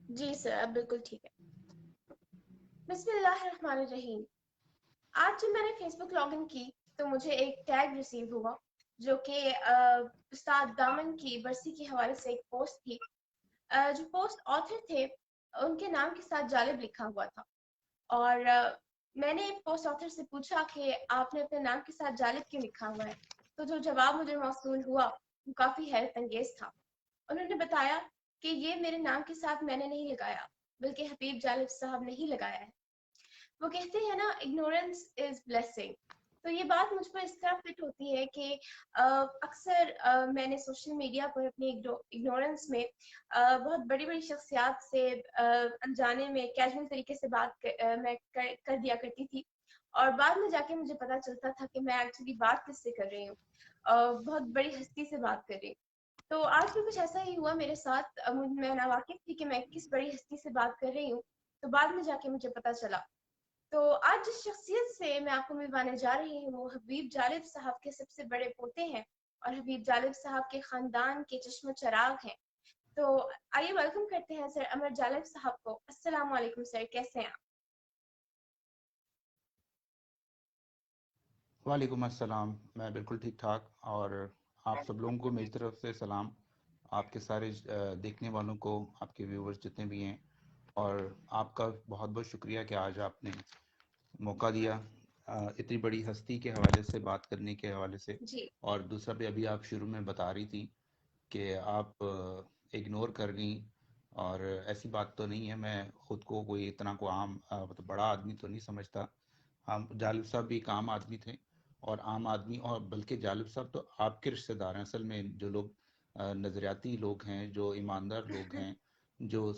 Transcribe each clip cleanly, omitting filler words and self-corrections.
جی سر، اب بالکل ٹھیک ہے۔ بسم اللہ الرحمن الرحیم۔ آج جب میں نے فیس بک لاگ ان کی تو مجھے ایک ٹیگ ریسیو ہوا جو کہ استاد دامن کی برسی کے حوالے سے ایک پوسٹ تھی۔ جو پوسٹ آتھر تھے ان کے نام کے ساتھ جالب لکھا ہوا تھا، اور میں نے پوسٹ آتھر سے پوچھا کہ آپ نے اپنے نام کے ساتھ جالب کیوں لکھا ہوا ہے، تو جو جواب مجھے موصول ہوا وہ کافی حیرت انگیز تھا۔ انہوں نے بتایا کہ یہ میرے نام کے ساتھ میں نے نہیں لگایا بلکہ حبیب جالب صاحب نے ہی لگایا ہے۔ وہ کہتے ہیں نا، اگنورینس از بلیسنگ۔ تو یہ بات مجھ پر اس طرح فٹ ہوتی ہے کہ اکثر میں نے سوشل میڈیا پر اپنی اگنورینس میں بہت بڑی بڑی شخصیات سے انجانے میں کیجول طریقے سے بات میں کر دیا کرتی تھی، اور بعد میں جا کے مجھے پتا چلتا تھا کہ میں ایکچولی بات کس سے کر رہی ہوں، بہت بڑی ہستی سے بات کر رہی ہوں۔ تو آج بھی کچھ ایسا ہی ہوا میرے ساتھ، میں ناواقف تھی کہ میں کس بڑی ہستی سے بات کر رہی ہوں، تو بعد میں جا کے مجھے پتا چلا۔ تو آج جس شخصیت سے میں آپ کو ملوانے جا رہی ہوں وہ حبیب جالب صاحب کے سب سے بڑے پوتے ہیں، اور حبیب جالب صاحب کے خاندان کے چشم و چراغ ہیں۔ تو آئیے ویلکم کرتے ہیں سر امر جالب صاحب کو۔ السلام علیکم سر، کیسے ہیں آپ؟ وعلیکم السلام، میں بالکل ٹھیک ٹھاک، اور آپ سب لوگوں کو میری طرف سے سلام۔ آپ کے سارے دیکھنے والوں کو، آپ کے ویورز جتنے بھی ہیں، اور آپ کا بہت بہت شکریہ کہ آج آپ نے موقع دیا اتنی بڑی ہستی کے حوالے سے بات کرنے کے حوالے سے۔ جی اور دوسرا بھی ابھی آپ شروع میں بتا رہی تھی کہ آپ اگنور کر گئیں، اور ایسی بات تو نہیں ہے، میں خود کو کوئی اتنا کو عام مطلب بڑا آدمی تو نہیں سمجھتا۔ ہم جالب صاحب بھی ایک عام آدمی تھے، اور عام آدمی، اور بلکہ جالب صاحب تو آپ کے رشتہ دار ہیں اصل میں، جو لوگ نظریاتی لوگ ہیں، جو ایماندار لوگ ہیں، جو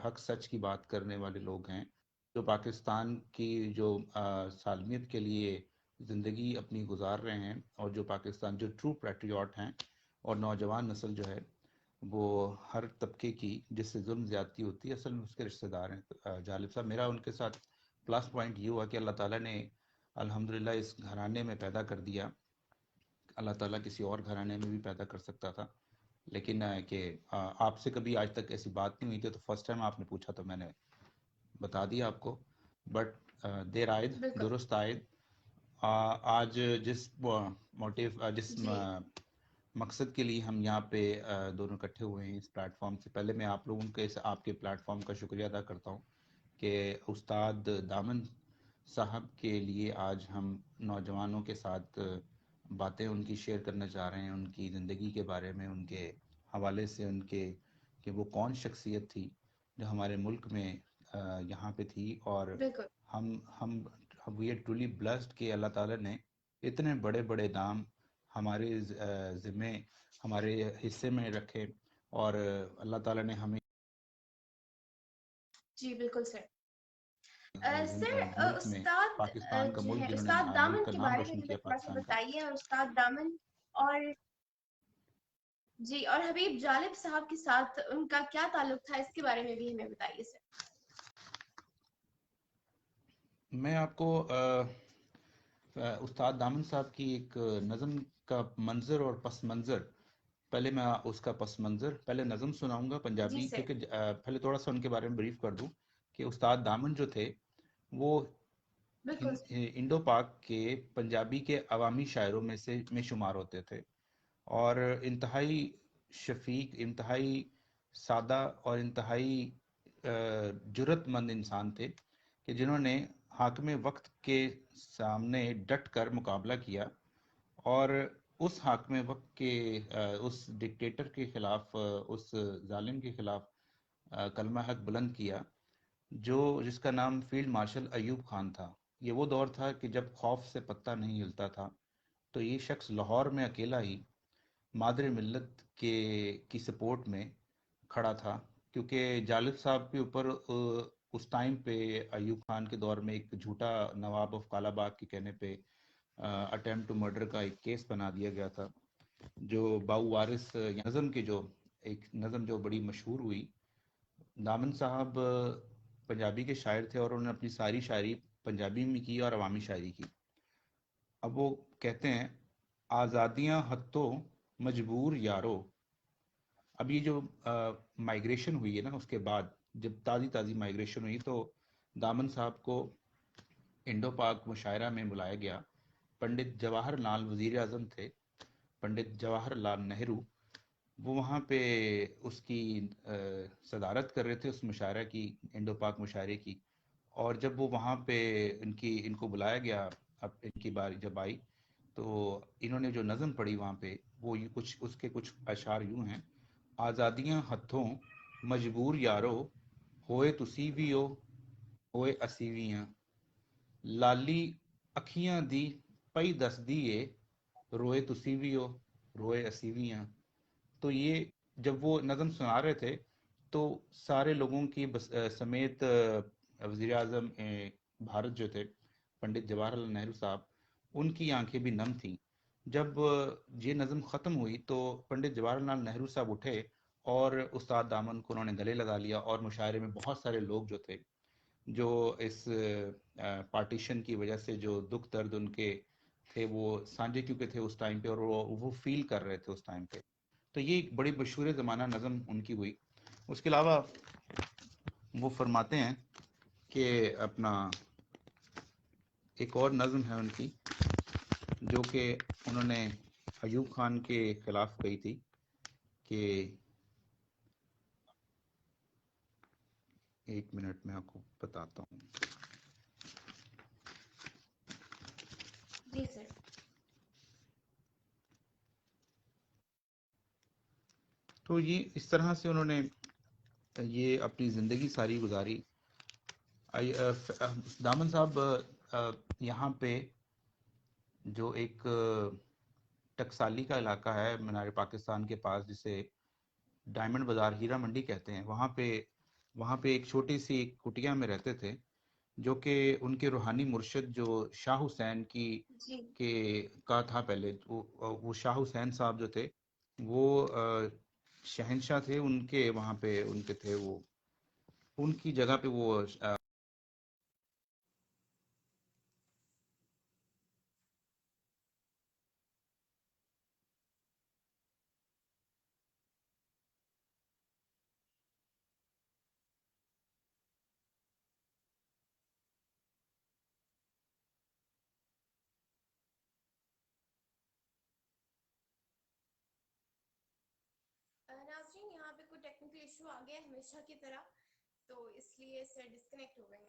حق سچ کی بات کرنے والے لوگ ہیں، جو پاکستان کی جو سالمیت کے لیے زندگی اپنی گزار رہے ہیں، اور جو پاکستان جو ٹرو پیٹریوٹ ہیں، اور نوجوان نسل جو ہے وہ ہر طبقے کی جس سے ظلم زیادتی ہوتی ہے اصل میں اس کے رشتہ دار ہیں جالب صاحب۔ میرا ان کے ساتھ پلس پوائنٹ یہ ہوا کہ اللہ تعالیٰ نے الحمدللہ اس گھرانے میں پیدا کر دیا۔ اللہ تعالیٰ کسی اور گھرانے میں بھی پیدا کر سکتا تھا، لیکن کہ آپ سے کبھی آج تک ایسی بات نہیں ہوئی تھی، تو فرسٹ ٹائم آپ نے پوچھا تو میں نے بتا دیا آپ کو، بٹ دیر آئد بالکل۔ درست آئد۔ آج جس موٹیو جس جی مقصد کے لیے ہم یہاں پہ دونوں اکٹھے ہوئے ہیں اس پلیٹ فارم سے، پہلے میں آپ لوگوں کے آپ کے پلیٹ فارم کا شکریہ ادا کرتا ہوں کہ استاد دامن صاحب کے لیے آج ہم نوجوانوں کے ساتھ باتیں ان کی شیئر کرنا چاہ رہے ہیں، ان کی زندگی کے بارے میں، ان کے حوالے سے، ان کے کہ وہ کون شخصیت تھی جو ہمارے ملک میں یہاں پہ تھی، اور بالکل۔ ہم وی آر ٹرولی بلسڈ کہ اللہ تعالیٰ نے اتنے بڑے بڑے نام ہمارے ذمے، ہمارے حصے میں رکھے، اور اللہ تعالیٰ نے ہمیں جی بالکل سر۔ سر ملک میں استاد پاکستان کا جو ملک ہے جنہوں نے استاد ملک دامن کا کے نام بارے میں روشن ہمیں کیا تھوڑا سا پاکستان کا۔ بتائیے، اور استاد دامن اور جی اور حبیب جالب صاحب کے ساتھ ان کا کیا تعلق تھا، اس کے بارے میں بھی ہمیں بتائیے سر۔ میں آپ کو استاد دامن صاحب کی ایک نظم کا منظر اور پس منظر، پہلے میں اس کا پس منظر پہلے نظم سناؤں گا جی پنجابی، سر۔ کیونکہ پہلے تھوڑا سا ان کے بارے میں بریف کر دوں کہ استاد دامن جو تھے وہ بالکل۔ انڈو پاک کے پنجابی کے عوامی شاعروں میں شمار ہوتے تھے، اور انتہائی شفیق، انتہائی سادہ، اور انتہائی جرت مند انسان تھے کہ جنہوں نے حاکم وقت کے سامنے ڈٹ کر مقابلہ کیا، اور اس حاکم وقت کے اس ڈکٹیٹر کے خلاف، اس ظالم کے خلاف کلمہ حق بلند کیا، جس کا نام فیلڈ مارشل ایوب خان تھا۔ یہ وہ دور تھا کہ جب خوف سے پتہ نہیں ہلتا تھا، تو یہ شخص لاہور میں اکیلا ہی مادر ملت کی سپورٹ میں کھڑا تھا، کیونکہ جالب صاحب کے اوپر اس ٹائم پہ ایوب خان کے دور میں ایک جھوٹا نواب آف کالا باغ کے کہنے پہ اٹیمپٹ ٹو مرڈر کا ایک کیس بنا دیا گیا تھا، جو باؤ وارث نظم کے جو ایک نظم جو بڑی مشہور ہوئی۔ دامن صاحب پنجابی کے شاعر تھے، اور انہوں نے اپنی ساری شاعری پنجابی میں کی اور عوامی شاعری کی۔ اب وہ کہتے ہیں: آزادیاں ہتھوں مجبور یارو، اب یہ جو مائگریشن ہوئی ہے نا، اس کے بعد جب تازی مائگریشن ہوئی تو دامن صاحب کو انڈو پاک مشاعرہ میں بلایا گیا. پنڈت جواہر لال وزیر اعظم تھے، پنڈت جواہر لال نہرو، وہ وہاں پہ اس کی صدارت کر رہے تھے اس مشاعرہ کی، انڈو پاک مشاعرے کی. اور جب وہ وہاں پہ ان کو بلایا گیا، اب ان کی باری جب آئی تو انہوں نے جو نظم پڑھی وہاں پہ، وہ کچھ اس کے کچھ اشعار یوں ہیں: آزادیاں ہتھوں مجبور یارو، ہوئے تسی بھی ہو ہوئے اسیویاں، لالی اکھیاں دی پئی دس دیے، روئے تسی بھی ہو روئے اسیویاں. تو یہ جب وہ نظم سنا رہے تھے تو سارے لوگوں کی سمیت وزیر اعظم بھارت جو تھے پنڈت جواہر لال نہرو صاحب، ان کی آنکھیں بھی نم تھیں. جب یہ نظم ختم ہوئی تو پنڈت جواہر لال نہرو صاحب اٹھے اور استاد دامن کو انہوں نے گلے لگا لیا، اور مشاعرے میں بہت سارے لوگ جو تھے، جو اس پارٹیشن کی وجہ سے جو دکھ درد ان کے تھے وہ سانجے کیونکہ تھے اس ٹائم پہ، اور وہ فیل کر رہے تھے اس ٹائم پہ. تو یہ ایک بڑی مشہور زمانہ نظم ان کی ہوئی. اس کے علاوہ وہ فرماتے ہیں کہ اپنا ایک اور نظم ہے ان کی جو کہ انہوں نے ایوب خان کے خلاف کہی تھی کہ، ایک منٹ میں آپ کو بتاتا ہوں. جی سر. تو یہ اس طرح سے انہوں نے یہ اپنی زندگی ساری گزاری. دامن صاحب یہاں پہ جو ایک ٹکسالی کا علاقہ ہے مینار پاکستان کے پاس، جسے ڈائمنڈ بازار ہیرا منڈی کہتے ہیں، وہاں پہ ایک چھوٹی سی ایک کٹیا میں رہتے تھے، جو کہ ان کے روحانی مرشد جو شاہ حسین جی کا تھا پہلے. وہ شاہ حسین صاحب جو تھے وہ شہنشاہ تھے ان کے، وہاں پہ ان کے تھے، وہ ان کی جگہ پہ وہ ناظرین، یہاں پہ کوئی ٹیکنیکل ایشو آ گیا ہے ہمیشہ کی طرح، تو اس لیے سر ڈسکنیکٹ ہو گئے ہیں.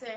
sir.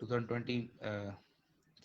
2020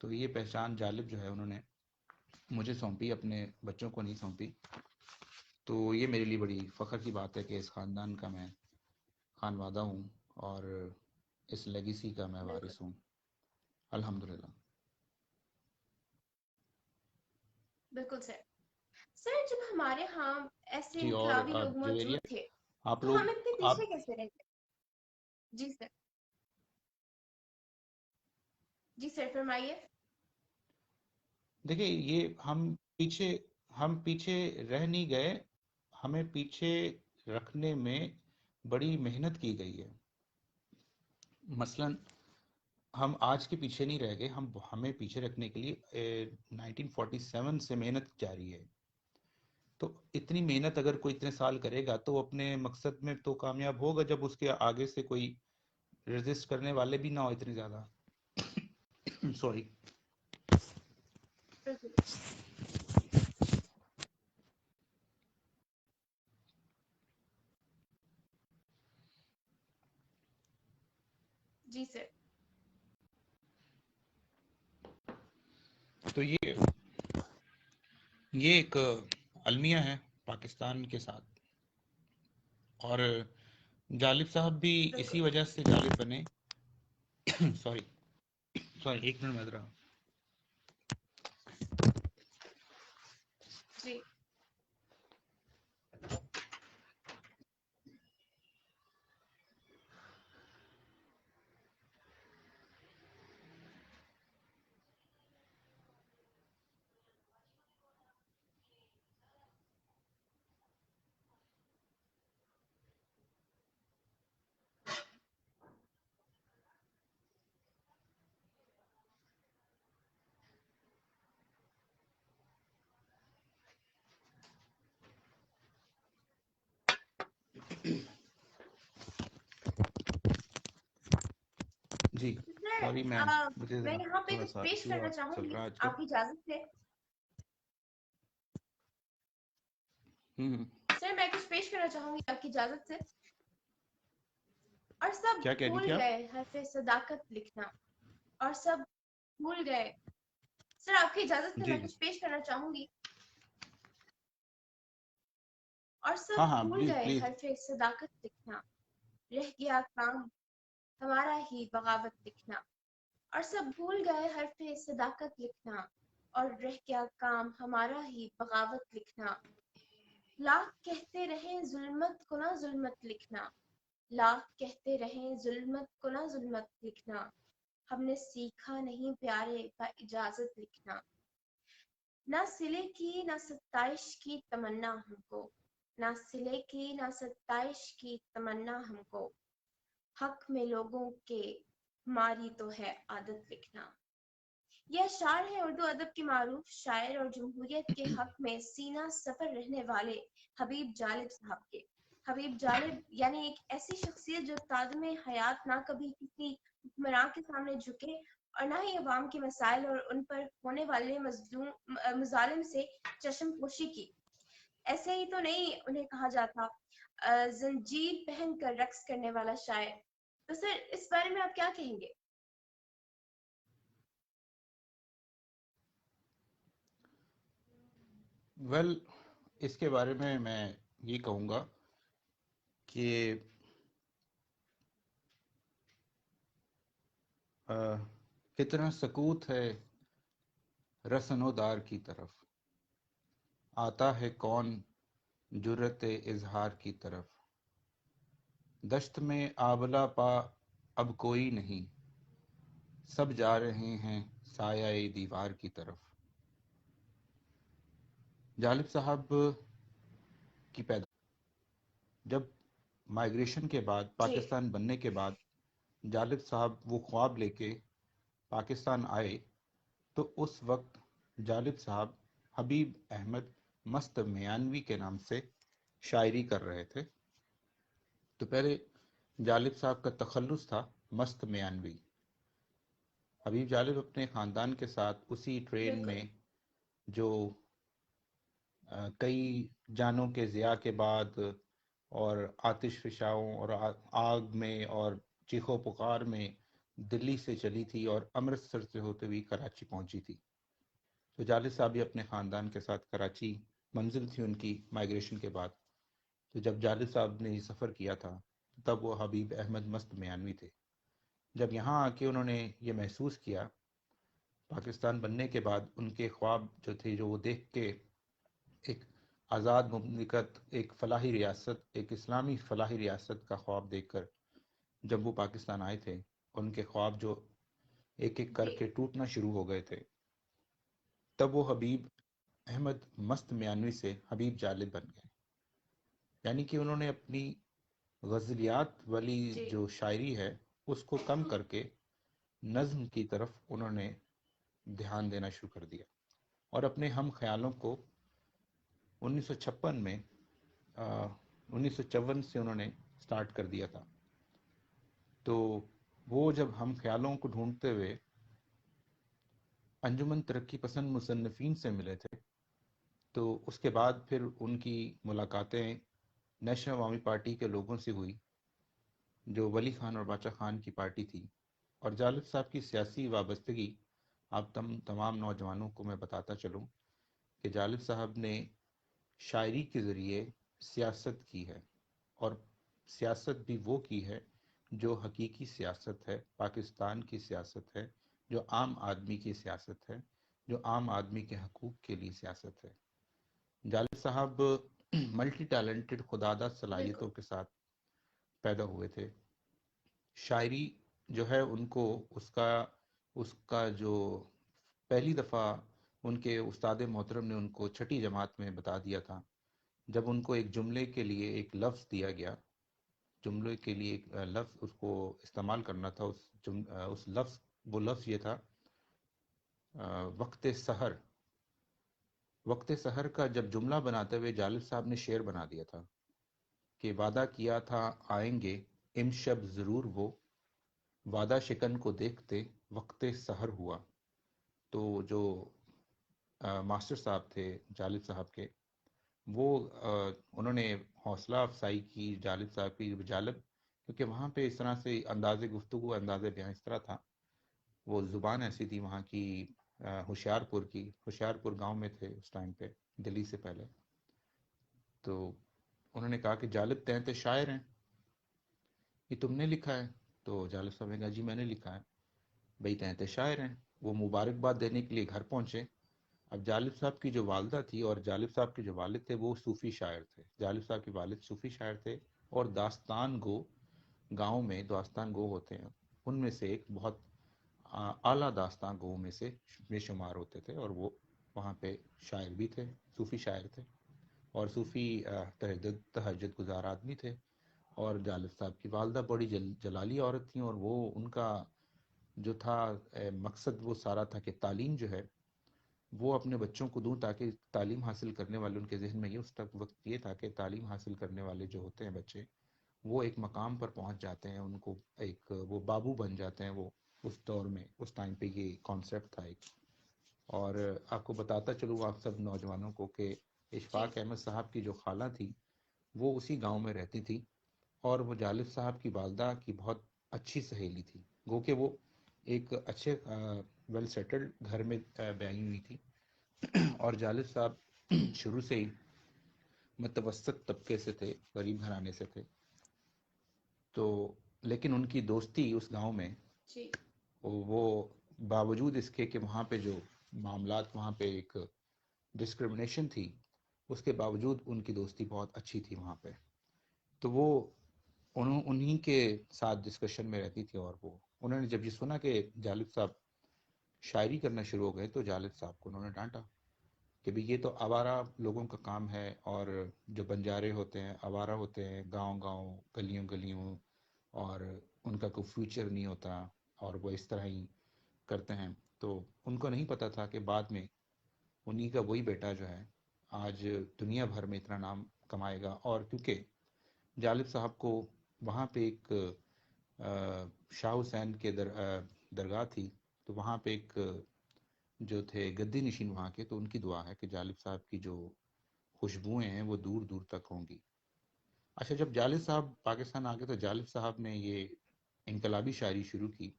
تو یہ پہچان جالب جو ہے انہوں نے مجھے سونپی، اپنے بچوں کو نہیں سونپی. تو یہ میرے لیے بڑی فخر کی بات ہے کہ اس خاندان کا میں خانوادہ ہوں اور اس لیگیسی کا میں بالکل وارث ہوں الحمدللہ. بالکل سر. سر جب ہمارے ہاں ایسے جی، اور انقلابی لوگ جویریہ موجود تھے آپ تو لوگ ہم اتنے آپ پیچھے کیسے رہ گئے؟ جی سر. جی سر فرمائیے. دیکھیں یہ ہم پیچھے رہ نہیں گئے، ہمیں پیچھے رکھنے میں بڑی محنت کی گئی ہے. مثلا ہم آج کے پیچھے نہیں رہ گئے، ہمیں پیچھے رکھنے کے لیے 1947 سے محنت جاری ہے. تو اتنی محنت اگر کوئی اتنے سال کرے گا تو اپنے مقصد میں تو کامیاب ہوگا جب اس کے آگے سے کوئی ریزسٹ کرنے والے بھی نہ ہو اتنے زیادہ. سوری. بالکل. جی سر. تو یہ ایک المیہ ہے پاکستان کے ساتھ، اور جالب صاحب بھی بالکل. اسی وجہ سے جالب بنے. سوری ایک منٹ میں رہا. جی. جی سر سوری میم، مجھے میں ذرا یہاں پہ تھوڑا کچھ سا پیش ایشو کرنا چل چاہوں گی رہا ہے آج کل. آپ کی اجازت سے. ہوں سر میں کچھ پیش کرنا چاہوں گی آپ کی اجازت سے. اور سب کیا کہہ رہی بھول تھی آپ؟ گئے حرف صداقت لکھنا. اور سب بھول گئے. سر آپ کی اجازت سے جی میں جی کچھ پیش کرنا چاہوں گی. اور سب ہاں ہاں بھول پلیز گئے پلیز. حرف صداقت لکھنا. رہ گیا کام ہمارا ہی بغاوت لکھنا. اور سب بھول گئے حرف صداقت لکھنا. اور رہ گیا کام ہمارا ہی بغاوت لکھنا. لاکھ کہتے رہیں ظلمت کو نہ ظلمت لکھنا. لاکھ کہتے رہیں ظلمت کو نہ ظلمت لکھنا. ہم نے سیکھا نہیں پیارے با اجازت لکھنا. نہ صلے کی نہ ستائش کی تمنا ہم کو. نہ صلے کی نہ ستائش کی تمنا ہم کو. حق میں لوگوں کے ہماری تو ہے عادت لکھنا. یہ اشعار ہے اردو ادب کے معروف شاعر اور جمہوریت کے حق میں سینہ سفر رہنے والے حبیب جالب صاحب کے. حبیب جالب یعنی ایک ایسی شخصیت جو تادم حیات نہ کبھی کسی حکمراں کے سامنے جھکے اور نہ ہی عوام کے مسائل اور ان پر ہونے والے مظالم سے چشم پوشی کی. ایسے ہی تو نہیں انہیں کہا جاتا زنجیر پہن کر رقص کرنے والا شاعر. تو سر اس بارے میں آپ کیا کہیں گے؟ ویل اس کے بارے میں یہ کہوں گا کہ کتنا سکوت ہے رسن و دار کی طرف، آتا ہے کون جرت اظہار کی طرف. دشت میں آبلہ پا اب کوئی نہیں، سب جا رہے ہیں سایہ دیوار کی طرف. جالب صاحب کی جب مائگریشن کے بعد جی پاکستان بننے کے بعد جالب صاحب وہ خواب لے کے پاکستان آئے تو اس وقت جالب صاحب حبیب احمد مست میانوی کے نام سے شاعری کر رہے تھے. تو پہلے جالب صاحب کا تخلص تھا مست میانوی. حبیب جالب اپنے خاندان کے ساتھ اسی ٹرین بالکل. میں جو کئی جانوں کے ضیاء کے بعد اور آتش فشاؤں اور آگ میں اور چیخو پکار میں دلی سے چلی تھی اور امرتسر سے ہوتے ہوئی کراچی پہنچی تھی. تو جالد صاحب بھی اپنے خاندان کے ساتھ کراچی منزل تھی ان کی مائیگریشن کے بعد. تو جب جالد صاحب نے یہ سفر کیا تھا تب وہ حبیب احمد مست میانوی تھے. جب یہاں آ کے انہوں نے یہ محسوس کیا پاکستان بننے کے بعد ان کے خواب جو تھے جو وہ دیکھ کے ایک آزاد مملکت، ایک فلاحی ریاست، ایک اسلامی فلاحی ریاست کا خواب دیکھ کر جب وہ پاکستان آئے تھے، ان کے خواب جو ایک ایک کر جی کے ٹوٹنا شروع ہو گئے تھے، تب وہ حبیب احمد مست میانوی سے حبیب جالد بن گئے. یعنی کہ انہوں نے اپنی غزلیات والی جی جو شاعری ہے اس کو کم کر کے نظم کی طرف انہوں نے دھیان دینا شروع کر دیا اور اپنے ہم خیالوں کو 1956 میں 1954 سے انہوں نے سٹارٹ کر دیا تھا. تو وہ جب ہم خیالوں کو ڈھونڈتے ہوئے انجمن ترقی پسند مصنفین سے ملے تھے تو اس کے بعد پھر ان کی ملاقاتیں نیشنل عوامی پارٹی کے لوگوں سے ہوئی جو ولی خان اور باچا خان کی پارٹی تھی. اور جالب صاحب کی سیاسی وابستگی آپ تمام نوجوانوں کو میں بتاتا چلوں کہ جالب صاحب نے شاعری کے ذریعے سیاست کی ہے اور سیاست بھی وہ کی ہے جو حقیقی سیاست ہے، پاکستان کی سیاست ہے، جو عام آدمی کی سیاست ہے، جو عام آدمی کے حقوق کے لیے سیاست ہے. جالب صاحب ملٹی ٹیلنٹڈ خداداد بالکل. صلاحیتوں کے ساتھ پیدا ہوئے تھے. شاعری جو ہے ان کو اس کا جو پہلی دفعہ ان کے استاد محترم نے ان کو چھٹی جماعت میں بتا دیا تھا جب ان کو ایک جملے کے لیے ایک لفظ دیا گیا. جملے کے لیے ایک لفظ اس کو استعمال کرنا تھا. اس وہ لفظ یہ تھا وقت سحر. وقت سحر کا جب جملہ بناتے ہوئے جالب صاحب نے شعر بنا دیا تھا کہ وعدہ کیا تھا آئیں گے امشب ضرور وہ، وعدہ شکن کو دیکھتے وقت سحر ہوا. تو جو ماسٹر صاحب تھے جالب صاحب کے، وہ انہوں نے حوصلہ افزائی کی جالب صاحب کی. جالب کیونکہ وہاں پہ اس طرح سے انداز گفتگو، انداز بیان اس طرح تھا، وہ زبان ایسی تھی وہاں کی ہوشیار پور گاؤں میں تھے اس ٹائم پہ دلی سے پہلے. تو انہوں نے کہا کہ جالب تینتے شاعر ہیں، یہ تم نے لکھا ہے؟ تو جالب صاحب نے کہا جی میں نے لکھا ہے. بھئی تینتے شاعر ہیں. وہ مبارکباد دینے کے لیے گھر پہنچے. اب جالب صاحب کی جو والدہ تھی اور جالب صاحب کے جو والد تھے وہ صوفی شاعر تھے. جالب صاحب کے والد صوفی شاعر تھے اور داستان گو گاؤں میں داستان گو ہوتے ہیں ان میں سے ایک بہت اعلیٰ داستان گو میں شمار ہوتے تھے اور وہ وہاں پہ شاعر بھی تھے، صوفی شاعر تھے اور صوفی تہجد گزار آدمی تھے. اور جالب صاحب کی والدہ بڑی جلالی عورت تھیں اور وہ ان کا جو تھا مقصد وہ سارا تھا کہ تعلیم جو ہے وہ اپنے بچوں کو دوں تاکہ تعلیم حاصل کرنے والے، ان کے ذہن میں یہ اس وقت یہ تھا کہ تعلیم حاصل کرنے والے جو ہوتے ہیں بچے وہ ایک مقام پر پہنچ جاتے ہیں، ان کو ایک وہ بابو بن جاتے ہیں. وہ اس دور میں اس ٹائم پہ یہ کانسیپٹ تھا ایک. اور آپ کو بتاتا چلوں آپ سب نوجوانوں کو کہ جی اشفاق احمد صاحب کی جو خالہ تھی وہ اسی گاؤں میں رہتی تھی اور وہ جالب صاحب کی والدہ کی بہت اچھی سہیلی تھی. گو کہ وہ ایک اچھے ویل سیٹلڈ گھر میں بیائی ہوئی تھی اور جالب صاحب شروع سے ہی متوسط طبقے سے تھے، غریب گھرانے سے تھے. تو لیکن ان کی دوستی اس گاؤں میں جی وہ باوجود اس کے کہ وہاں پہ جو معاملات وہاں پہ ایک ڈسکرمنیشن تھی اس کے باوجود ان کی دوستی بہت اچھی تھی وہاں پہ. تو وہ انہی کے ساتھ ڈسکشن میں رہتی تھی اور وہ انہوں نے جب یہ سنا کہ جالب صاحب شاعری کرنا شروع ہو گئے تو جالب صاحب کو انہوں نے ڈانٹا کہ بھی یہ تو آوارہ لوگوں کا کام ہے اور جو بنجارے ہوتے ہیں آوارہ ہوتے ہیں گاؤں گاؤں گلیوں گلیوں اور ان کا کوئی فیوچر نہیں ہوتا اور وہ اس طرح ہی کرتے ہیں. تو ان کو نہیں پتا تھا کہ بعد میں انہی کا وہی بیٹا جو ہے آج دنیا بھر میں اتنا نام کمائے گا. اور کیونکہ جالب صاحب کو وہاں پہ ایک شاہ حسین کے درگاہ تھی تو وہاں پہ ایک جو تھے گدی نشین وہاں کے، تو ان کی دعا ہے کہ جالب صاحب کی جو خوشبوئیں ہیں وہ دور دور تک ہوں گی. اچھا جب جالب صاحب پاکستان آ گئے تو جالب صاحب نے یہ انقلابی شاعری شروع کی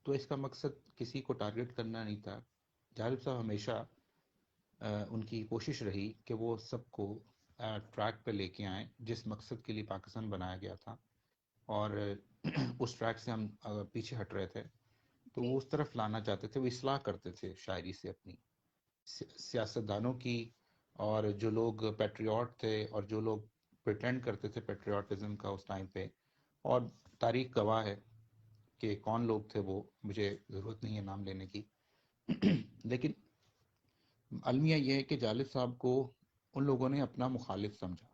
تو اس کا مقصد کسی کو ٹارگٹ کرنا نہیں تھا. جالب صاحب ہمیشہ ان کی کوشش رہی کہ وہ سب کو ٹریک پہ لے کے آئیں جس مقصد کے لیے پاکستان بنایا گیا تھا، اور اس ٹریک سے ہم پیچھے ہٹ رہے تھے تو وہ اس طرف لانا چاہتے تھے. وہ اصلاح کرتے تھے شاعری سے اپنی سیاستدانوں کی، اور جو لوگ پیٹریوٹ تھے اور جو لوگ پریٹینڈ کرتے تھے پیٹریوٹزم کا اس ٹائم پہ. اور تاریخ گواہ ہے کہ کون لوگ تھے وہ، مجھے ضرورت نہیں ہے نام لینے کی. لیکن المیہ یہ ہے کہ جالب صاحب کو ان لوگوں نے اپنا مخالف سمجھا.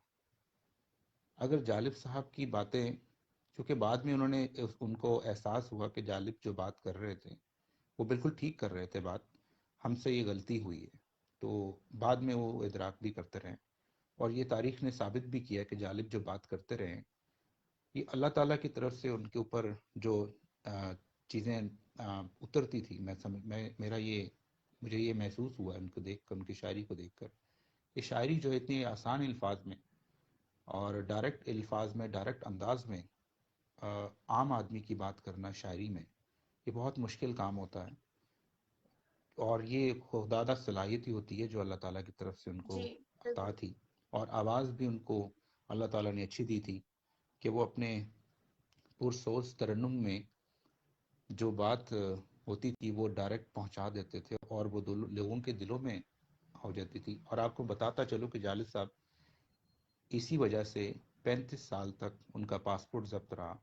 اگر جالب صاحب کی باتیں، چونکہ بعد میں ان کو احساس ہوا کہ جالب جو بات کر رہے تھے وہ بالکل ٹھیک کر رہے تھے بات، ہم سے یہ غلطی ہوئی ہے، تو بعد میں وہ ادراک بھی کرتے رہے. اور یہ تاریخ نے ثابت بھی کیا کہ جالب جو بات کرتے رہے، یہ اللہ تعالیٰ کی طرف سے ان کے اوپر جو چیزیں اترتی تھی. مجھے یہ محسوس ہوا ان کو دیکھ کر، ان کی شاعری کو دیکھ کر. یہ شاعری جو ہے اتنی آسان الفاظ میں اور ڈائریکٹ الفاظ میں، ڈائریکٹ انداز میں عام آدمی کی بات کرنا شاعری میں، یہ بہت مشکل کام ہوتا ہے. اور یہ خوددادہ صلاحیت ہی ہوتی ہے جو اللہ تعالیٰ کی طرف سے ان کو جی عطا بالکل. تھی. اور آواز بھی ان کو اللہ تعالیٰ نے اچھی دی تھی کہ وہ اپنے پرسوز ترنم میں جو بات ہوتی تھی وہ ڈائریکٹ پہنچا دیتے تھے، اور وہ لوگوں کے دلوں میں ہو جاتی تھی. اور آپ کو بتاتا چلوں کہ جالب صاحب اسی وجہ سے 35 سال تک ان کا پاسپورٹ ضبط رہا.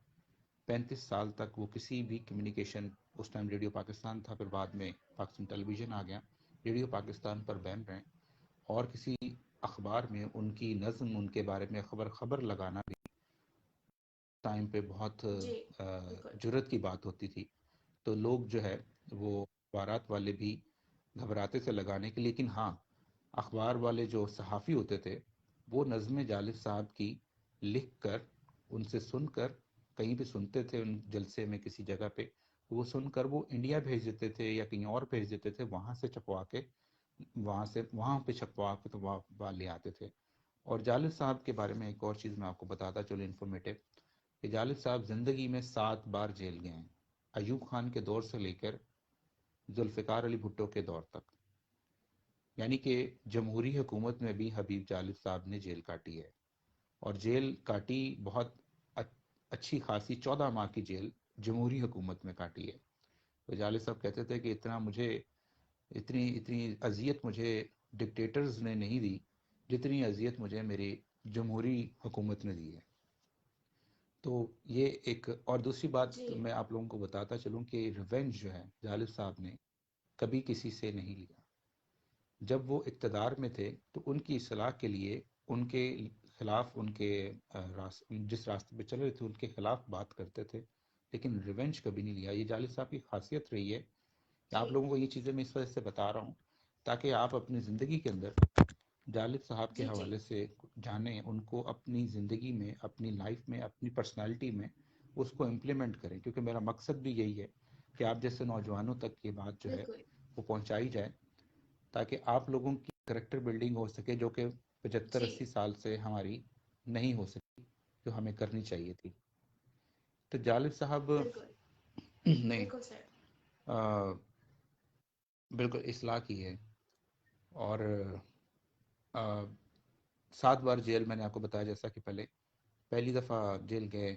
35 سال تک وہ کسی بھی کمیونیکیشن، اس ٹائم ریڈیو پاکستان تھا، پھر بعد میں پاکستان ٹیلی ویژن آ گیا، ریڈیو پاکستان پر بین رہے. اور کسی اخبار میں ان کی نظم، ان کے بارے میں خبر لگانا بھی ٹائم پہ بہت جی بالکل. جرت کی بات ہوتی تھی. تو لوگ جو ہے وہ اخبارات والے بھی گھبراتے تھے لگانے کے. لیکن ہاں، اخبار والے جو صحافی ہوتے تھے وہ نظم جالب صاحب کی لکھ کر، ان سے سن کر، کہیں بھی سنتے تھے ان جلسے میں کسی جگہ پہ، وہ سن کر وہ انڈیا بھیج دیتے تھے یا کہیں اور بھیج دیتے تھے، وہاں سے چھپوا کے، وہاں پہ چھپوا کے تو وہاں لے آتے تھے. اور جالب صاحب کے بارے میں ایک اور چیز میں آپ کو بتاتا چلوں انفارمیٹو، کہ جالب صاحب زندگی میں 7 بار جیل گئے ہیں، ایوب خان کے دور سے لے کر ذوالفقار علی بھٹو کے دور تک. یعنی کہ جمہوری حکومت میں بھی حبیب جالب صاحب نے جیل کاٹی ہے، اور جیل کاٹی بہت اچھی خاصی، 14 ماہ کی جیل جمہوری حکومت میں کاٹی ہے. تو جالب صاحب کہتے تھے کہ اتنی اذیت مجھے ڈکٹیٹرز نے نہیں دی جتنی اذیت مجھے میری جمہوری حکومت نے دی ہے. تو یہ ایک اور دوسری بات جی میں آپ لوگوں کو بتاتا چلوں کہ ریونج جو ہے جالب صاحب نے کبھی کسی سے نہیں لیا. جب وہ اقتدار میں تھے تو ان کی اصلاح کے لیے ان کے خلاف، ان کے جس راستے پہ چل رہے تھے ان کے خلاف بات کرتے تھے، لیکن ریونج کبھی نہیں لیا. یہ جالب صاحب کی خاصیت رہی ہے کہ جی آپ لوگوں کو یہ چیزیں میں اس وجہ سے بتا رہا ہوں تاکہ آپ اپنی زندگی کے اندر جالب صاحب کے جی. جی حوالے سے جانیں، ان کو اپنی زندگی میں، اپنی لائف میں، اپنی پرسنالٹی میں اس کو امپلیمنٹ کریں. کیونکہ میرا مقصد بھی یہی ہے کہ آپ جیسے نوجوانوں تک یہ بات جو ہے بالکل. وہ پہنچائی جائے، تاکہ آپ لوگوں کی کریکٹر بلڈنگ ہو سکے، جو کہ 75-80 جی سال سے ہماری نہیں ہو سکی، جو ہمیں کرنی چاہیے تھی. تو جالب صاحب بالکل. نے بالکل سر. بالکل اصلاح کی ہے. اور 7 بار جیل، میں نے آپ کو بتایا جیسا کہ پہلی دفعہ جیل گئے،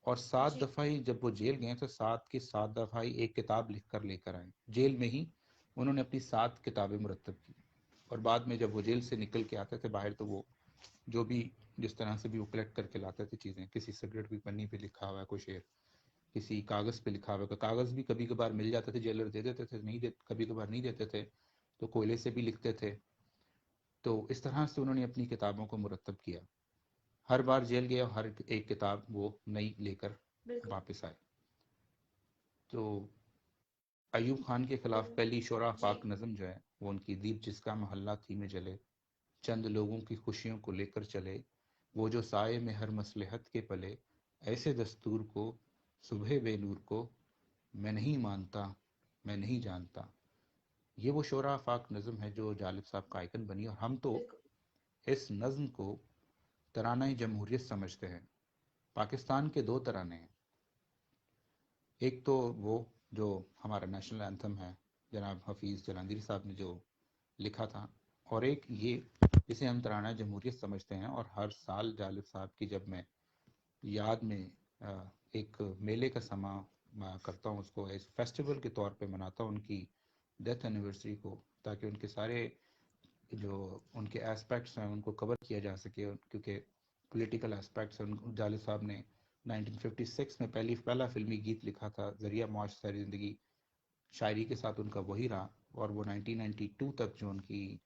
اور 7 جی دفعہ ہی جب وہ جیل گئے تو 7 کی 7 دفعہ ہی ایک کتاب لکھ کر لے کر آئے. جیل میں ہی انہوں نے اپنی 7 کتابیں مرتب کی. اور بعد میں جب وہ جیل سے نکل کے آتے تھے باہر تو وہ جو بھی جس طرح سے بھی وہ کلیکٹ کر کے لاتے تھے چیزیں، کسی سگریٹ کی پنی پہ لکھا ہوا ہے کوئی شعر، کسی کاغذ پہ لکھا ہوا ہے. کاغذ بھی کبھی کبھار مل جاتے تھے، جیلر دے دیتے تھے، کبھی کبھار نہیں دیتے تھے تو کوئلے سے بھی لکھتے تھے. تو اس طرح سے انہوں نے اپنی کتابوں کو مرتب کیا. ہر بار جیل گئے اور ہر ایک کتاب وہ نئی لے کر بالکل. واپس آئے. تو ایوب خان کے خلاف بالکل. پہلی شورا جی پاک نظم جو ہے وہ ان کی دیپ جس کا محلہ تھی میں جلے، چند لوگوں کی خوشیوں کو لے کر چلے، وہ جو سائے میں ہر مصلحت کے پلے، ایسے دستور کو صبح بے نور کو میں نہیں مانتا، میں نہیں جانتا. یہ وہ شورا آفاق نظم ہے جو جالب صاحب کا آئیکن بنی، اور ہم تو بالکل. اس نظم کو ترانہ جمہوریت سمجھتے ہیں. پاکستان کے 2 ترانے ہیں، ایک تو وہ جو ہمارا نیشنل اینتھم ہے جناب حفیظ جلندری صاحب نے جو لکھا تھا، اور ایک یہ جسے ہم ترانہ جمہوریت سمجھتے ہیں، اور ہر سال جالب صاحب کی جب میں یاد میں ایک میلے کا سما کرتا ہوں، اس کو ایک فیسٹیول کے طور پہ مناتا ہوں ان کی ڈیتھ اینیورسری کو، تاکہ ان کے سارے جو ان کے اسپیکٹس ہیں ان کو کور کیا جا سکے، کیونکہ پولیٹیکل اسپیکٹس ہیں۔ جالب صاحب نے 1956 میں پہلا فلمی گیت لکھا تھا، ذریعہ معاش ساری زندگی شاعری کے ساتھ ان کا وہی رہا، اور وہ 1992 تک جو ان کی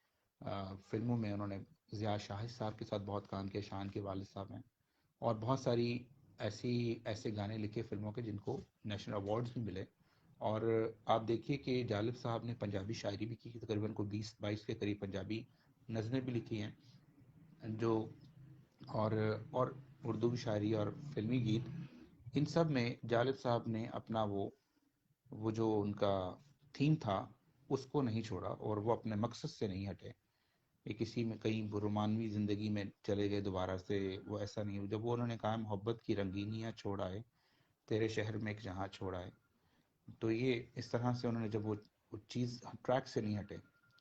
فلموں میں انہوں نے ضیاء شاہد صاحب کے ساتھ بہت کام کیا، شان کے والد صاحب ہیں، اور بہت ساری ایسے گانے لکھے فلموں کے جن کو نیشنل ایوارڈز بھی ملے۔ اور آپ دیکھیے کہ جالب صاحب نے پنجابی شاعری بھی کی، تقریباً کو 20-22 کے قریب پنجابی نظمیں بھی لکھی ہیں جو، اور اردو شاعری اور فلمی گیت، ان سب میں جالب صاحب نے اپنا وہ جو ان کا تھیم تھا اس کو نہیں چھوڑا، اور وہ اپنے مقصد سے نہیں ہٹے۔ یہ کسی میں کہیں رومانوی زندگی میں چلے گئے دوبارہ سے، وہ ایسا نہیں۔ جب وہ انہوں نے کہا محبت کی رنگینیاں چھوڑ آئے، تیرے شہر میں ایک جہاں چھوڑ آئے، تو یہ اس طرح سے انہوں نے جب وہ چیز ٹریک سے نہیں ہٹے،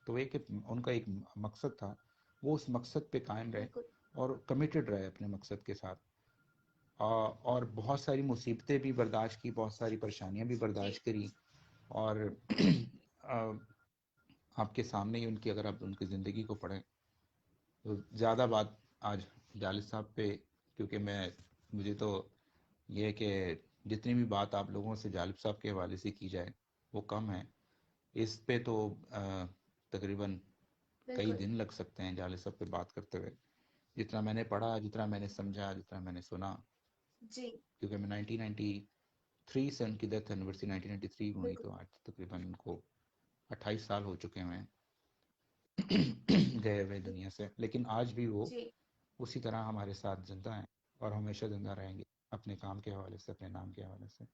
تو ایک ان کا ایک مقصد تھا، وہ اس مقصد پہ قائم رہے بالکل اور کمیٹڈ رہے اپنے مقصد کے ساتھ، اور بہت ساری مصیبتیں بھی برداشت کی، بہت ساری پریشانیاں بھی جی برداشت کری، اور آپ کے سامنے ہی ان کی، اگر آپ ان کی زندگی کو پڑھیں تو زیادہ بات آج جالب صاحب پہ، کیونکہ مجھے تو یہ ہے کہ جتنی بھی بات آپ لوگوں سے جالب صاحب کے حوالے سے کی جائے وہ کم ہے، اس پہ تو تقریباً کئی بالکل دن لگ سکتے ہیں جالب صاحب پہ بات کرتے ہوئے، جتنا میں نے پڑھا، جتنا میں نے سمجھا، جتنا میں نے سنا، جی کیونکہ میں 1993 سے ان کی ڈیتھ اینیورسری 1993 ہوئی، بالکل تو آج تقریباً ان کو 28 سال ہو چکے ہیں گئے ہوئے دنیا سے، لیکن آج بھی وہ جی اسی طرح ہمارے ساتھ زندہ ہیں اور ہمیشہ زندہ رہیں گے، اپنے کام کے حوالے سے، اپنے نام کے حوالے سے۔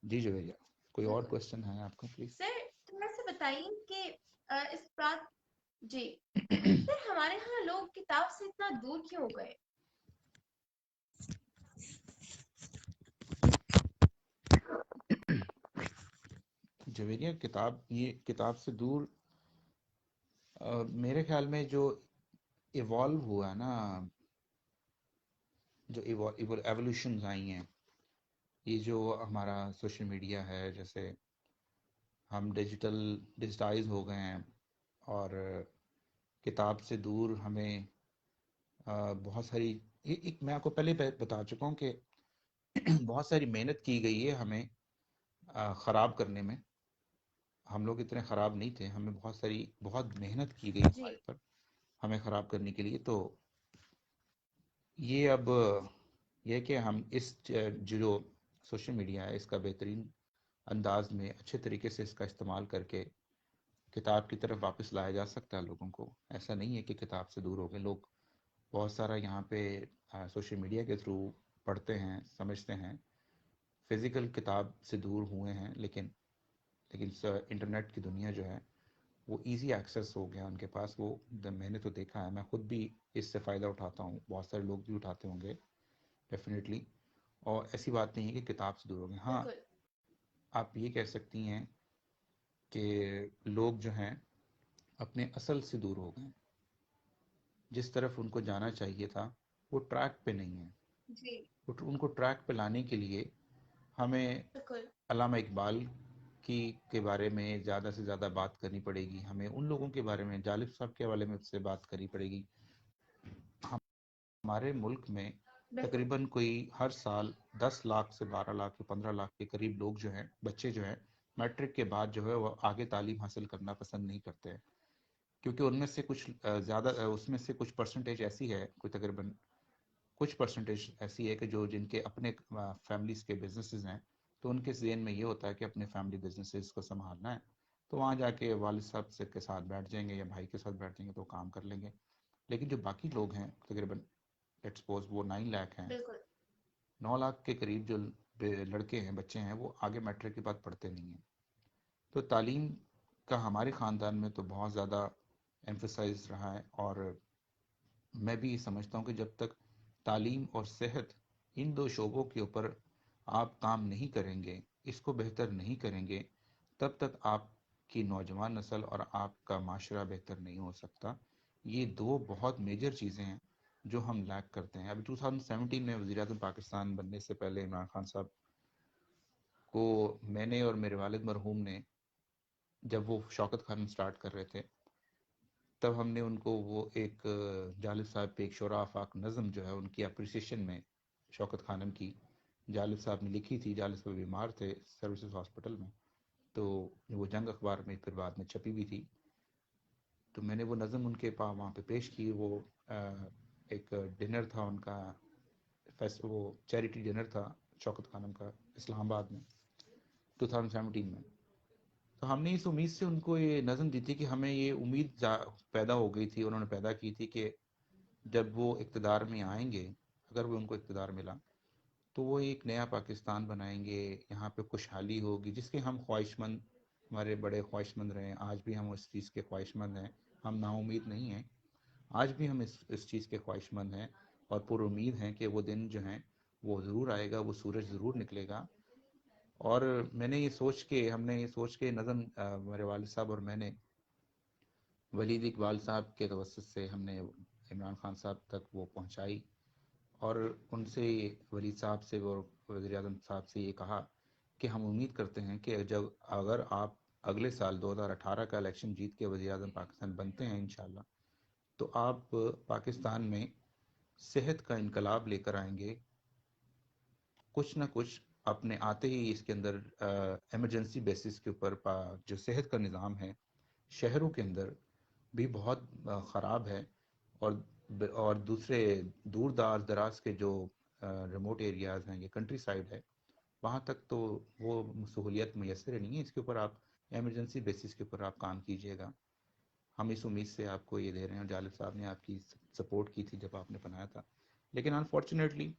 جی جویریہ، کوئی اور بالکل کوشچن ہے آپ کا پلیز؟ سر تھوڑا سا بتائیے کہ اس بات جی سر ہمارے ہاں لوگ کتاب سے اتنا دور کیوں ہو گئے؟ جویریہ، یہ کتاب سے دور، میرے خیال میں جو ایوالو ہوا ہے نا، جو ایولیوشنز آئی ہیں، یہ جو ہمارا سوشل میڈیا ہے، جیسے ہم ڈیجیٹائز ہو گئے ہیں، اور کتاب سے دور ہمیں بہت ساری، میں آپ کو پہلے بتا چکا ہوں کہ بہت ساری محنت کی گئی ہے ہمیں خراب کرنے میں۔ ہم لوگ اتنے خراب نہیں تھے، ہمیں بہت محنت کی گئی جی ہمارے پر ہمیں خراب کرنے کے لیے۔ تو یہ اب یہ کہ ہم اس جو سوشل میڈیا ہے، اس کا بہترین انداز میں اچھے طریقے سے اس کا استعمال کر کے کتاب کی طرف واپس لایا جا سکتا ہے لوگوں کو۔ ایسا نہیں ہے کہ کتاب سے دور ہو گئے لوگ، بہت سارا یہاں پہ سوشل میڈیا کے تھرو پڑھتے ہیں، سمجھتے ہیں، فزیکل کتاب سے دور ہوئے ہیں، لیکن انٹرنیٹ کی دنیا جو ہے وہ ایزی ایکسیس ہو گیا ان کے پاس۔ وہ میں نے تو دیکھا ہے، میں خود بھی اس سے فائدہ اٹھاتا ہوں، بہت سارے لوگ بھی اٹھاتے ہوں گے ڈیفینیٹلی، اور ایسی بات نہیں ہے کہ کتاب سے دور ہو گئے۔ ہاں، بالکل آپ یہ کہہ سکتی ہیں کہ لوگ جو ہیں اپنے اصل سے دور ہو گئے، جس طرف ان کو جانا چاہیے تھا وہ ٹریک پہ نہیں ہے۔ جی ان کو ٹریک پہ لانے کے لیے ہمیں بالکل علامہ اقبال کے بارے میں زیادہ سے زیادہ بات کرنی پڑے گی، ہمیں ان لوگوں کے بارے میں، جالب صاحب کے حوالے میں سے بات کرنی پڑے گی۔ ہمارے ملک میں بالکل تقریباً کوئی ہر سال 10 لاکھ سے 12 لاکھ یا 15 لاکھ کے قریب لوگ جو ہیں، بچے جو ہیں، میٹرک کے بعد جو ہے وہ آگے تعلیم حاصل کرنا پسند نہیں کرتے ہیں، کیونکہ ان میں سے کچھ اس میں سے کچھ پرسنٹیج ایسی ہے، کوئی تقریباً کچھ پرسنٹیج ایسی ہے کہ جن کے اپنے فیملیز کے بزنسز ہیں، تو ان کے ذہن میں یہ ہوتا ہے کہ اپنے فیملی بزنسز کو سنبھالنا ہے، تو وہاں جا کے والد صاحب کے ساتھ بیٹھ جائیں گے یا بھائی کے ساتھ بیٹھ جائیں گے تو کام کر لیں گے۔ لیکن جو باقی لوگ ہیں، تقریباً لیٹس سپوز وہ 9 لاکھ ہیں، بالکل 9 لاکھ کے قریب جو لڑکے ہیں، بچے ہیں، وہ آگے میٹرک کے بعد پڑھتے نہیں ہیں۔ تو تعلیم کا ہمارے خاندان میں تو بہت زیادہ ایمفسائز رہا ہے، اور میں بھی یہ سمجھتا ہوں کہ جب تک تعلیم اور صحت، ان دو شعبوں کے اوپر آپ کام نہیں کریں گے، اس کو بہتر نہیں کریں گے، تب تک آپ کی نوجوان نسل اور آپ کا معاشرہ بہتر نہیں ہو سکتا۔ یہ دو بہت میجر چیزیں ہیں جو ہم لیک کرتے ہیں۔ ابھی 2017 میں وزیر اعظم پاکستان بننے سے پہلے عمران خان صاحب کو میں نے اور میرے والد مرحوم نے، جب وہ شوکت خانم سٹارٹ کر رہے تھے، تب ہم نے ان کو وہ ایک جالب صاحب پہ ایک شعراء آفاق نظم جو ہے ان کی اپریسیشن میں شوکت خانم کی جالب صاحب نے لکھی تھی۔ جالب صاحب بیمار تھے سروسز ہاسپٹل میں، تو وہ جنگ اخبار میں پھر بعد میں چھپی بھی تھی، تو میں نے وہ نظم ان کے وہاں پہ پیش کی۔ وہ ایک ڈنر تھا ان کا، وہ چیریٹی ڈنر تھا شوکت خانم کا اسلام آباد میں 2017 میں۔ تو ہم نے اس امید سے ان کو یہ نظم دی تھی کہ ہمیں یہ امید پیدا ہو گئی تھی، انہوں نے پیدا کی تھی کہ جب وہ اقتدار میں آئیں گے، اگر وہ ان کو اقتدار ملا تو وہ ایک نیا پاکستان بنائیں گے، یہاں پہ خوشحالی ہوگی، جس کے ہم خواہش مند، ہمارے بڑے خواہش مند رہے ہیں، آج بھی ہم اس چیز کے خواہش مند ہیں، ہم نا امید نہیں ہیں، آج بھی ہم اس چیز کے خواہش مند ہیں اور پر امید ہیں کہ وہ دن جو ہیں وہ ضرور آئے گا، وہ سورج ضرور نکلے گا۔ اور میں نے یہ سوچ کے، ہم نے یہ سوچ کے نظم میرے والد صاحب اور میں نے ولید اقبال صاحب کے توسط سے ہم نے عمران خان صاحب تک وہ پہنچائی، اور ان سے ولید صاحب سے اور وزیر اعظم صاحب سے یہ کہا کہ ہم امید کرتے ہیں کہ اگر آپ اگلے سال 2018 کا الیکشن جیت کے وزیر اعظم پاکستان بنتے ہیں انشاءاللہ، تو آپ پاکستان میں صحت کا انقلاب لے کر آئیں گے، کچھ نہ کچھ اپنے آتے ہی اس کے اندر ایمرجنسی بیسس کے اوپر جو صحت کا نظام ہے شہروں کے اندر بھی بہت خراب ہے، اور دوسرے دور دراز کے جو ریموٹ ایریاز ہیں، یہ کنٹری سائڈ ہے، وہاں تک تو وہ سہولیت میسر نہیں ہے۔ اس کے اوپر آپ ایمرجنسی بیسس کے اوپر آپ کام کیجئے گا، ہم اس امید سے آپ کو یہ دے رہے ہیں۔ اور جالب صاحب نے آپ کی سپورٹ کی تھی جب آپ نے بنایا تھا، لیکن انفارچونیٹلی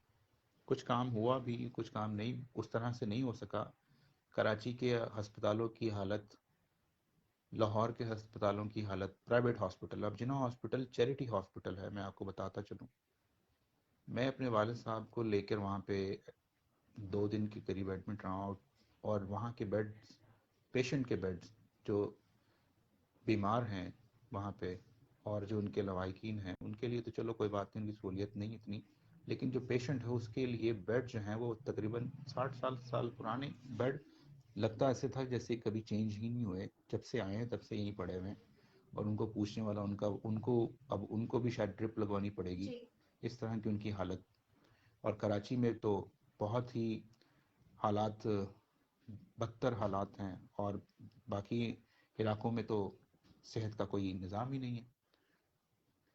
کچھ کام ہوا بھی، کچھ کام نہیں اس طرح سے نہیں ہو سکا۔ کراچی کے ہسپتالوں کی حالت، لاہور کے ہسپتالوں کی حالت، پرائیویٹ ہاسپٹل، اب جناح ہاسپٹل چیریٹی ہاسپٹل ہے، میں آپ کو بتاتا چلوں، میں اپنے والد صاحب کو لے کر وہاں پہ 2 دن کے قریب ایڈمٹ رہا ہوں، اور وہاں کے بیڈز، پیشنٹ کے بیڈز جو بیمار ہیں وہاں پہ اور جو ان کے لواحقین ہیں، ان کے لیے تو چلو کوئی بات نہیں، ان کی سہولیت نہیں اتنی، لیکن جو پیشنٹ ہے اس کے لیے بیڈ جو ہیں وہ تقریباً 60 سال پرانے بیڈ، لگتا ایسے تھا جیسے کبھی چینج ہی نہیں ہوئے، جب سے آئے ہیں تب سے یہیں پڑے ہوئے ہیں، اور ان کو پوچھنے والا ان کو بھی شاید ڈرپ لگوانی پڑے گی، جی اس طرح کی ان کی حالت۔ اور کراچی میں تو بہت ہی حالات، بدتر حالات ہیں، اور باقی علاقوں میں تو صحت کا کوئی نظام ہی نہیں ہے۔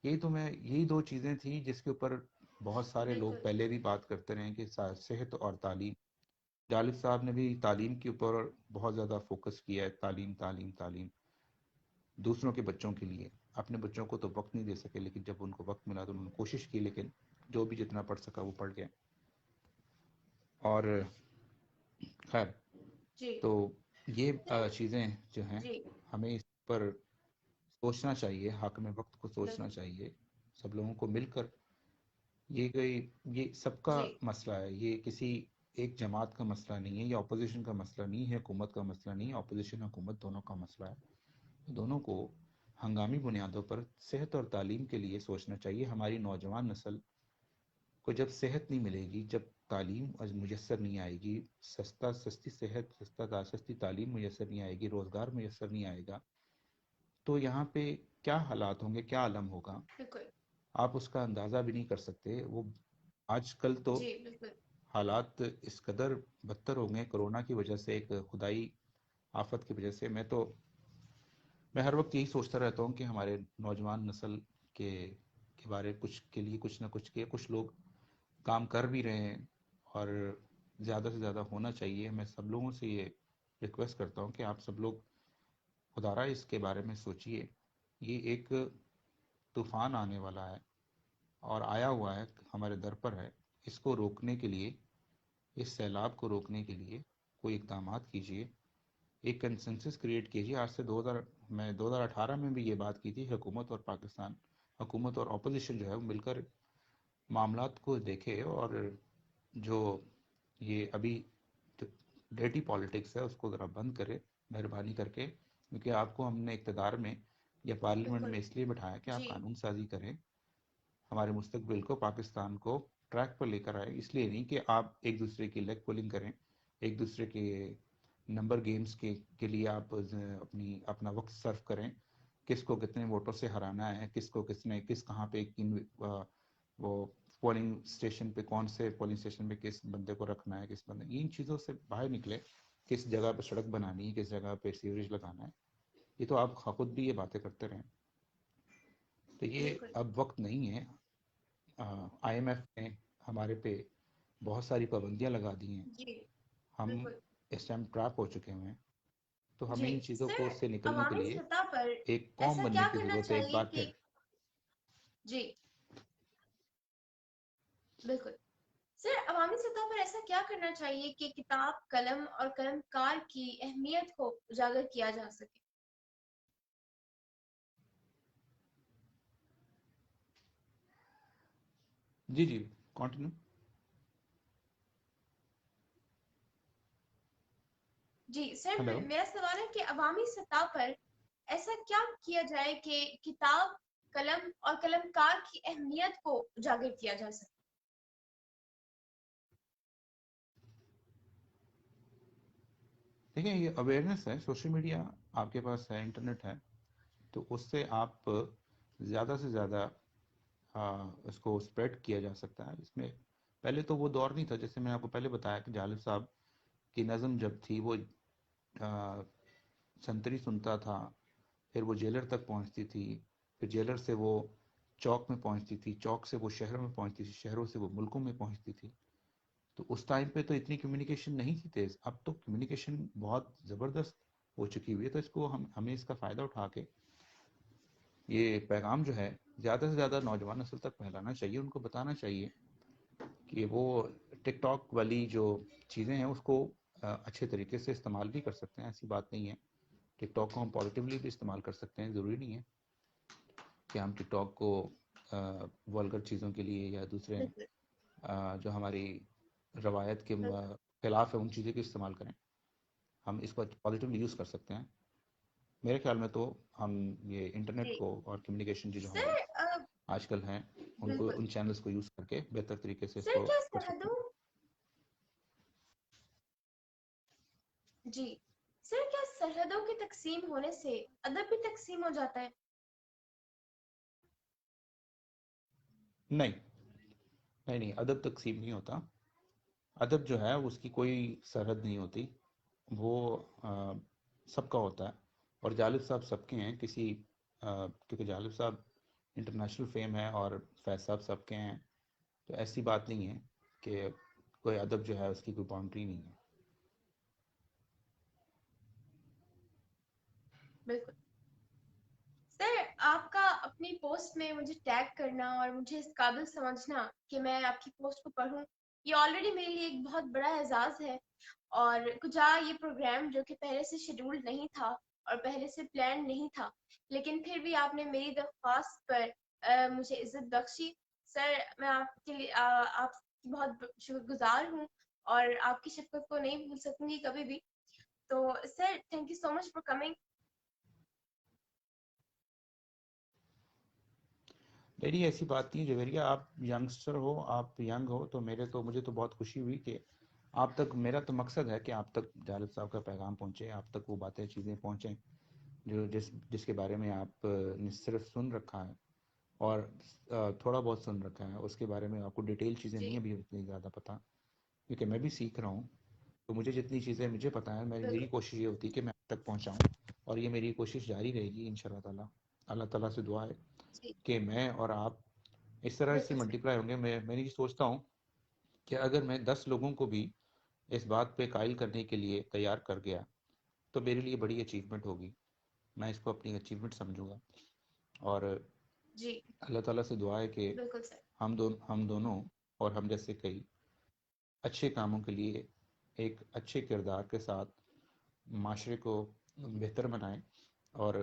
یہی 2 چیزیں تھیں جس کے اوپر بہت سارے لوگ بالکل پہلے بھی بات کرتے رہے ہیں کہ صحت اور تعلیم۔ جالب صاحب نے بھی تعلیم کے اوپر بہت زیادہ فوکس کیا ہے، تعلیم تعلیم تعلیم، دوسروں کے بچوں کے لیے، اپنے بچوں کو تو وقت نہیں دے سکے، لیکن جب ان کو وقت ملا تو انہوں نے کوشش کی، لیکن جو بھی جتنا پڑھ سکا وہ پڑھ گئے۔ اور خیر، جی تو یہ چیزیں جو ہیں جی ہمیں اس پر سوچنا چاہیے، حاکم وقت کو سوچنا بالکل چاہیے، سب لوگوں کو مل کر۔ یہ سب کا جی مسئلہ ہے، یہ کسی ایک جماعت کا مسئلہ نہیں ہے، یہ اپوزیشن کا مسئلہ نہیں ہے، حکومت کا مسئلہ نہیں ہے، اپوزیشن حکومت دونوں کا مسئلہ ہے۔ دونوں کو ہنگامی بنیادوں پر صحت اور تعلیم کے لیے سوچنا چاہیے۔ ہماری نوجوان نسل کو جب صحت نہیں ملے گی، جب تعلیم میسر نہیں آئے گی، سستی صحت، سستی تعلیم میسر نہیں آئے گی، روزگار میسر نہیں آئے گا، تو یہاں پہ کیا حالات ہوں گے، کیا عالم ہوگا، بالکل آپ اس کا اندازہ بھی نہیں کر سکتے۔ وہ آج کل تو جی بالکل حالات اس قدر بدتر ہو گئے کرونا کی وجہ سے، ایک خدائی آفت کی وجہ سے۔ میں ہر وقت یہی سوچتا رہتا ہوں کہ ہمارے نوجوان نسل کے بارے کے لیے کچھ نہ کچھ کچھ لوگ کام کر بھی رہے ہیں، اور زیادہ سے زیادہ ہونا چاہیے۔ میں سب لوگوں سے یہ ریکویسٹ کرتا ہوں کہ آپ سب لوگ خدا را اس کے بارے میں سوچئے۔ یہ ایک طوفان آنے والا ہے اور آیا ہوا ہے، ہمارے در پر ہے، اس کو روکنے کے لیے، اس سیلاب کو روکنے کے لیے کوئی اقدامات کیجیے، ایک کنسنسس کریٹ کیجیے۔ آج سے 2018 میں بھی یہ بات کی تھی، حکومت اور اپوزیشن جو ہے وہ مل کر معاملات کو دیکھے، اور جو یہ ابھی ڈیٹی پالیٹکس ہے، اس کو ذرا بند کرے مہربانی کر کے، کیونکہ آپ کو ہم نے اقتدار میں یا پارلیمنٹ بالکل میں اس لیے بٹھایا کہ آپ جی قانون سازی کریں، ہمارے مستقبل کو، پاکستان کو ٹریک پر لے کر آئے، اس لیے نہیں کہ آپ ایک دوسرے کی لیگ پولنگ کریں، ایک دوسرے کے نمبر گیمز کے لیے آپ اپنا وقت صرف کریں، کس کو کتنے ووٹوں سے ہرانا ہے، کس کو کس نے کہاں پہ وہ پولنگ اسٹیشن پہ، کون سے پولنگ اسٹیشن پہ کس بندے کو رکھنا ہے، کس بندے، ان چیزوں سے باہر نکلے، کس جگہ پہ سڑک بنانی ہے، کس جگہ پہ سیوریج لگانا ہے، یہ تو آپ خود بھی یہ باتیں کرتے رہیں، تو یہ بالکل اب وقت نہیں ہے۔ آئی ایم ایف نے ہمارے پہ بہت ساری پابندیاں لگا دی ہیں، جی ہم بالکل اس ٹائم ٹریپ ہو چکے ہوئے ہیں، تو ہمیں جی ان چیزوں سر، کو سے نکلنے کے عوامی لیے سطح پر ایک قوم ایسا بننے کیا کی کرنا ضرورت ہے، ایک چاہیے بار کہ پھر۔ جی بالکل سر، عوامی سطح پر ایسا کیا کرنا چاہیے کہ کتاب، قلم اور قلم کار کی اہمیت کو اجاگر کیا جا سکے؟ جی جی، کنٹینیو۔ جی سر، ہلو۔ میرا سوال ہے کہ عوامی سطح پر ایسا کیا کیا جائے کہ کتاب، قلم اور قلم کار کی اہمیت کو اجاگر کیا جا سکے؟ دیکھیں، یہ اویئرنیس ہے، سوشل میڈیا آپ کے پاس ہے، انٹرنیٹ ہے، تو اس سے آپ زیادہ سے زیادہ اس کو اسپریڈ کیا جا سکتا ہے۔ اس میں پہلے تو وہ دور نہیں تھا، جیسے میں نے آپ کو پہلے بتایا کہ جالب صاحب کی نظم جب تھی، وہ سنتری سنتا تھا، پھر وہ جیلر تک پہنچتی تھی، پھر جیلر سے وہ چوک میں پہنچتی تھی، چوک سے وہ شہروں میں پہنچتی تھی، شہروں سے وہ ملکوں میں پہنچتی تھی، تو اس ٹائم پہ تو اتنی کمیونیکیشن نہیں تھی تیز، اب تو کمیونیکیشن بہت زبردست ہو چکی ہوئی ہے، تو اس کو ہمیں اس کا فائدہ اٹھا کے یہ پیغام جو ہے زیادہ سے زیادہ نوجوان نسل تک پھیلانا چاہیے، ان کو بتانا چاہیے کہ وہ ٹک ٹاک والی جو چیزیں ہیں اس کو اچھے طریقے سے استعمال بھی کر سکتے ہیں، ایسی بات نہیں ہے، ٹک ٹاک کو ہم پازیٹیولی بھی استعمال کر سکتے ہیں، ضروری نہیں ہے کہ ہم ٹک ٹاک کو ولگر چیزوں کے لیے یا دوسرے بالکل جو ہماری روایت کے بالکل خلاف ہے ان چیزوں کا استعمال کریں، ہم اس کو پازیٹیولی یوز کر سکتے ہیں۔ میرے خیال میں تو ہم یہ انٹرنیٹ جی کو اور کمیونیکیشن جو سر، ہماری آج کل ہیں ان کو، بالکل ان چینلز کو یوز کر کے بہتر طریقے سے اس سر، کو کیا کر سکتے سرحدوں ہیں۔ جی سر، کیا سرحدوں کی تقسیم ہونے سے ادب بھی تقسیم ہو جاتا ہے؟ نہیں نہیں نہیں، ادب تقسیم نہیں ہوتا، ادب جو ہے اس کی کوئی سرحد نہیں ہوتی، وہ سب کا ہوتا ہے، اور جالب صاحب سب کے ہیں، کیونکہ جالب صاحب انٹرنیشنل فیم ہے اور فیض صاحب سب کے ہیں، تو ایسی بات نہیں ہے کہ کوئی ادب جو ہے اس کی کوئی باؤنڈری نہیں ہے۔ بالکل سر، آپ کا اپنی پوسٹ میں مجھے ٹیگ کرنا اور مجھے اس قابل سمجھنا کہ میں آپ کی پوسٹ کو پڑھوں، یہ آلریڈی میرے لیے ایک بہت بڑا اعزاز ہے، اور کجا یہ پروگرام جو کہ پہلے سے شیڈول نہیں تھا اور پہلے سے پلان نہیں تھا، لیکن پھر بھی آپ نے میری درخواست پر مجھے عزت بخشی۔ سر، میں آپ کے لیے آپ کی بہت شکر گزار ہوں، اور آپ کی شفقت کو نہیں بھول سکوں گی کبھی بھی۔ تو sir, thank you so much for coming. نہیں ایسی بات نہیں ہے جویریہ، آپ ینگسٹر ہو، آپ ینگ ہو، تو مجھے تو بہت خوشی ہوئی کہ آپ تک، میرا تو مقصد ہے کہ آپ تک جالب صاحب کا پیغام پہنچے، آپ تک وہ باتیں چیزیں پہنچیں جو جس کے بارے میں آپ نے صرف سن رکھا ہے اور تھوڑا بہت سن رکھا ہے، اس کے بارے میں آپ کو ڈیٹیل چیزیں جی نہیں ابھی اتنی زیادہ پتہ، کیونکہ میں بھی سیکھ رہا ہوں، تو مجھے جتنی چیزیں مجھے پتہ ہیں، میری بالکل کوشش یہ ہوتی ہے کہ میں آپ تک پہنچاؤں، اور یہ میری کوشش جاری رہے گی انشاءاللہ تعالیٰ۔ اللہ تعالیٰ سے دعا ہے جی کہ میں اور آپ اس طرح سے بالکل سر، ملٹیپلائی ہوں گے۔ میں یہ سوچتا ہوں کہ اگر میں 10 لوگوں کو بھی اس بات پہ قائل کرنے کے لیے تیار کر گیا تو میرے لیے بڑی اچیومنٹ ہوگی، میں اس کو اپنی اچیومنٹ سمجھوں گا، اور جی اللہ تعالیٰ سے دعا ہے کہ بالکل سر، ہم دونوں اور ہم جیسے کئی اچھے کاموں کے لیے ایک اچھے کردار کے ساتھ معاشرے کو بہتر بنائیں اور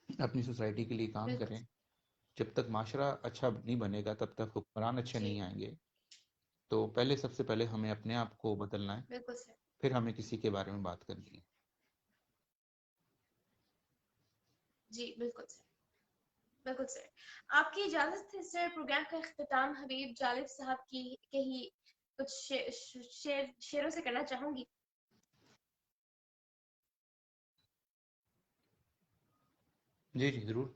اپنی سوسائٹی کے لیے کام بالکل کریں۔ جب تک معاشرہ اچھا نہیں بنے گا تب تک حکمران اچھے جی نہیں آئیں گے، تو پہلے سب سے پہلے ہمیں اپنے آپ کو بدلنا ہے، بالکل سر. پھر ہمیں کسی کے بارے میں بات کرنی ہے. جی بالکل سر. بالکل سر. آپ کی اجازت سے سر پروگرام کا اختتام حبیب جالب صاحب کی ہی کچھ شعروں سے کرنا چاہوں گی. جی جی ضرور.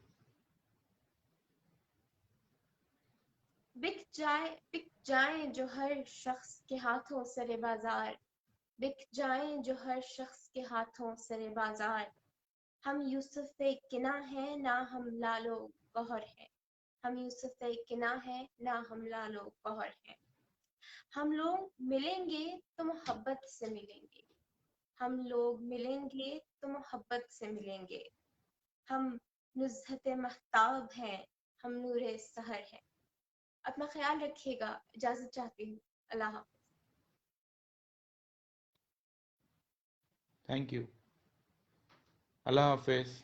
بک جائیں جو ہر شخص کے ہاتھوں سر بازار، بک جائیں جو ہر شخص کے ہاتھوں سر بازار. ہم یوسف کنا ہیں نہ ہم لالو گوہر ہیں، ہم یوسف کنا ہیں نہ ہم لالو گوہر ہیں. ہم لوگ ملیں گے تو محبت سے ملیں گے، ہم لوگ ملیں گے تو محبت سے ملیں گے. ہم نزہت مہتاب ہیں، ہم نور سحر ہیں. اپنا خیال رکھیے گا. اجازت چاہتی ہوں. اللہ حافظ. Thank you. اللہ حافظ.